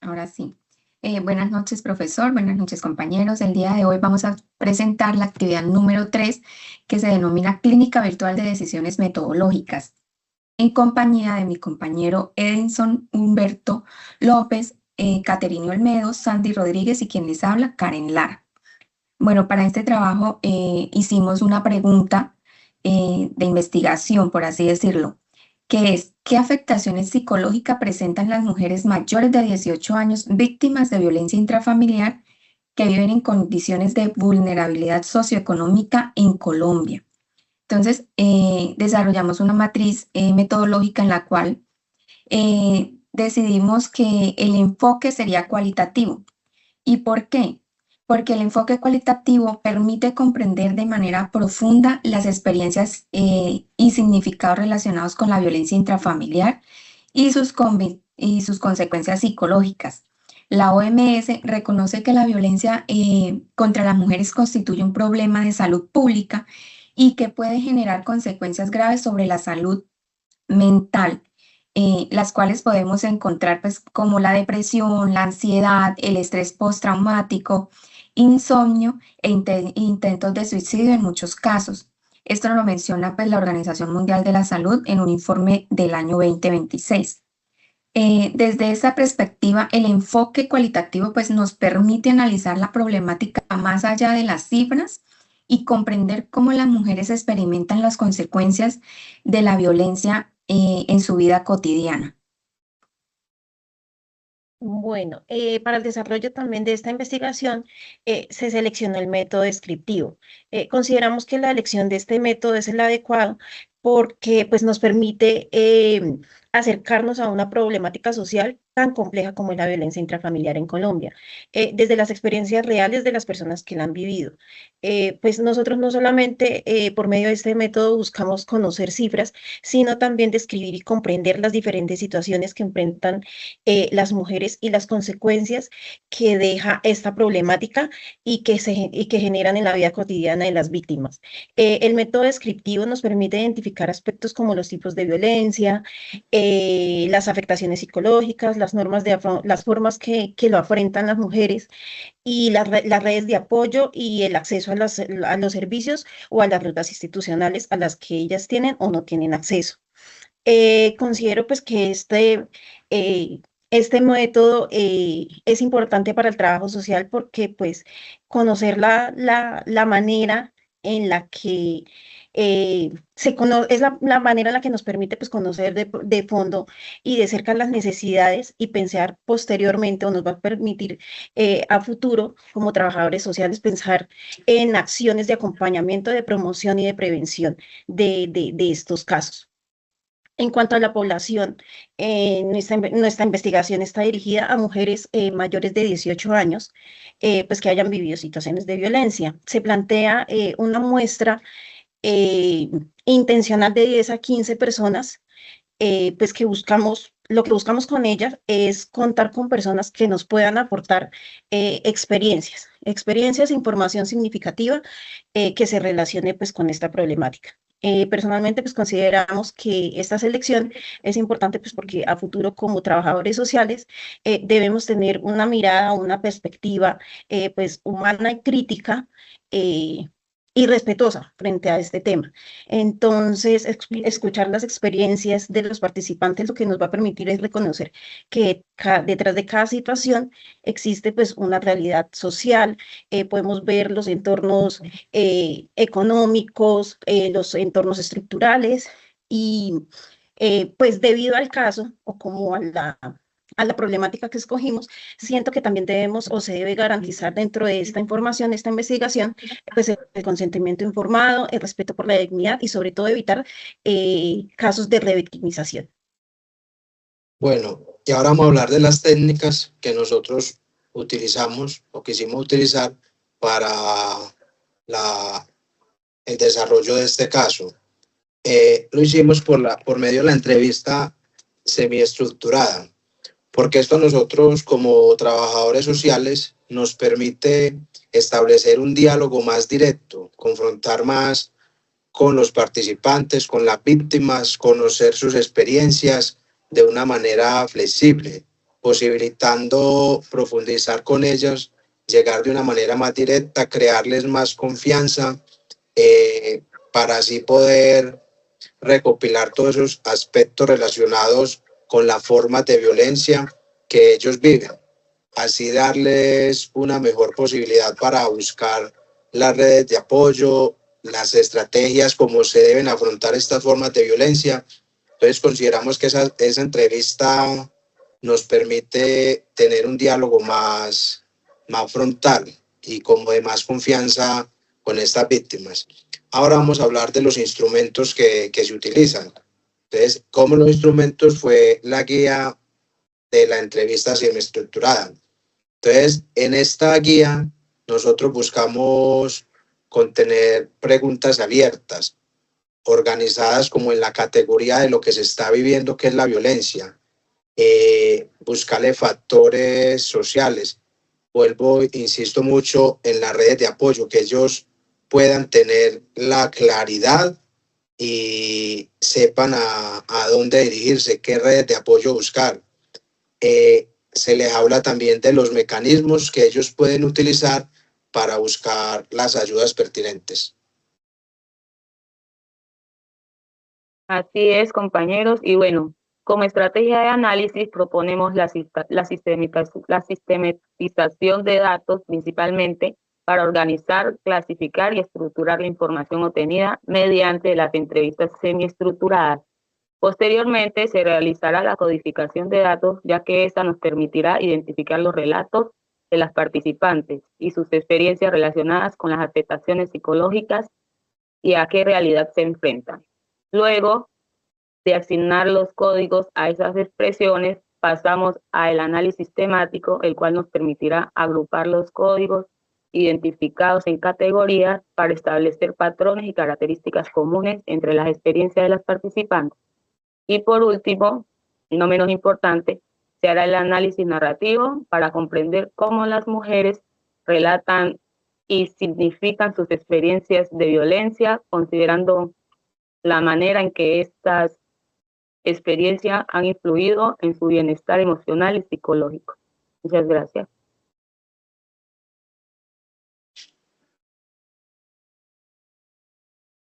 Ahora sí. Buenas noches, profesor. Buenas noches, compañeros. El día de hoy vamos a presentar la actividad número 3, que se denomina Clínica Virtual de Decisiones Metodológicas, en compañía de mi compañero Edinson Humberto López, Caterina Olmedo, Sandy Rodríguez y quien les habla, Karen Lara. Bueno, para este trabajo hicimos una pregunta de investigación, por así decirlo, que es: ¿qué afectaciones psicológicas presentan las mujeres mayores de 18 años víctimas de violencia intrafamiliar que viven en condiciones de vulnerabilidad socioeconómica en Colombia? Entonces, desarrollamos una matriz metodológica en la cual decidimos que el enfoque sería cualitativo. ¿Y por qué? Porque el enfoque cualitativo permite comprender de manera profunda las experiencias y significados relacionados con la violencia intrafamiliar y sus consecuencias psicológicas. La OMS reconoce que la violencia contra las mujeres constituye un problema de salud pública y que puede generar consecuencias graves sobre la salud mental, las cuales podemos encontrar pues como la depresión, la ansiedad, el estrés postraumático, insomnio e intentos de suicidio en muchos casos. Esto nos lo menciona pues la Organización Mundial de la Salud en un informe del año 2026. Desde esa perspectiva, el enfoque cualitativo pues nos permite analizar la problemática más allá de las cifras y comprender cómo las mujeres experimentan las consecuencias de la violencia en su vida cotidiana. Bueno, para el desarrollo también de esta investigación se seleccionó el método descriptivo. Consideramos que la elección de este método es el adecuado porque pues, nos permite acercarnos a una problemática social tan compleja como es la violencia intrafamiliar en Colombia, desde las experiencias reales de las personas que la han vivido. Pues nosotros no solamente por medio de este método buscamos conocer cifras, sino también describir y comprender las diferentes situaciones que enfrentan las mujeres y las consecuencias que deja esta problemática y que generan en la vida cotidiana de las víctimas. El método descriptivo nos permite identificar aspectos como los tipos de violencia, las afectaciones psicológicas, las formas que lo afrentan las mujeres y las redes de apoyo y el acceso a los servicios o a las rutas institucionales a las que ellas tienen o no tienen acceso. Considero pues que este método es importante para el trabajo social porque pues conocer la manera en la que es la manera en la que nos permite pues conocer de fondo y de cerca las necesidades y pensar posteriormente o nos va a permitir a futuro como trabajadores sociales pensar en acciones de acompañamiento, de promoción y de prevención de estos casos. En cuanto a la población, nuestra investigación está dirigida a mujeres mayores de 18 años, pues que hayan vivido situaciones de violencia. Se plantea una muestra eh, intencional de 10 a 15 personas, pues lo que buscamos con ellas es contar con personas que nos puedan aportar experiencias e información significativa que se relacione pues con esta problemática. Personalmente, pues consideramos que esta selección es importante pues porque a futuro como trabajadores sociales debemos tener una mirada, una perspectiva pues humana y crítica eh, y respetuosa frente a este tema. Entonces, escuchar las experiencias de los participantes lo que nos va a permitir es reconocer que detrás de cada situación existe pues una realidad social, podemos ver los entornos económicos, los entornos estructurales y pues debido al caso o como a la problemática que escogimos, siento que también debemos o se debe garantizar dentro de esta información, esta investigación, pues el consentimiento informado, el respeto por la dignidad y sobre todo evitar casos de revictimización. Bueno, y ahora vamos a hablar de las técnicas que nosotros utilizamos o quisimos utilizar para el desarrollo de este caso. Lo hicimos por medio de la entrevista semiestructurada, porque esto a nosotros como trabajadores sociales nos permite establecer un diálogo más directo, confrontar más con los participantes, con las víctimas, conocer sus experiencias de una manera flexible posibilitando profundizar con ellas, llegar de una manera más directa, crearles más confianza, para así poder recopilar todos esos aspectos relacionados con la forma de violencia que ellos viven, así darles una mejor posibilidad para buscar las redes de apoyo, las estrategias, cómo se deben afrontar estas formas de violencia. Entonces consideramos que esa entrevista nos permite tener un diálogo más frontal y como de más confianza con estas víctimas. Ahora vamos a hablar de los instrumentos que se utilizan. Entonces, como los instrumentos fue la guía de la entrevista semiestructurada. Entonces, en esta guía nosotros buscamos contener preguntas abiertas, organizadas como en la categoría de lo que se está viviendo, que es la violencia. Buscarle factores sociales. Vuelvo, insisto mucho en las redes de apoyo, que ellos puedan tener la claridad y sepan a dónde dirigirse, qué redes de apoyo buscar. Se les habla también de los mecanismos que ellos pueden utilizar para buscar las ayudas pertinentes. Así es, compañeros. Y bueno, como estrategia de análisis proponemos la sistematización de datos principalmente para organizar, clasificar y estructurar la información obtenida mediante las entrevistas semiestructuradas. Posteriormente se realizará la codificación de datos, ya que esta nos permitirá identificar los relatos de las participantes y sus experiencias relacionadas con las afectaciones psicológicas y a qué realidad se enfrentan. Luego de asignar los códigos a esas expresiones, pasamos al análisis temático, el cual nos permitirá agrupar los códigos identificados en categorías para establecer patrones y características comunes entre las experiencias de las participantes. Y por último, y no menos importante, se hará el análisis narrativo para comprender cómo las mujeres relatan y significan sus experiencias de violencia, considerando la manera en que estas experiencias han influido en su bienestar emocional y psicológico. Muchas gracias.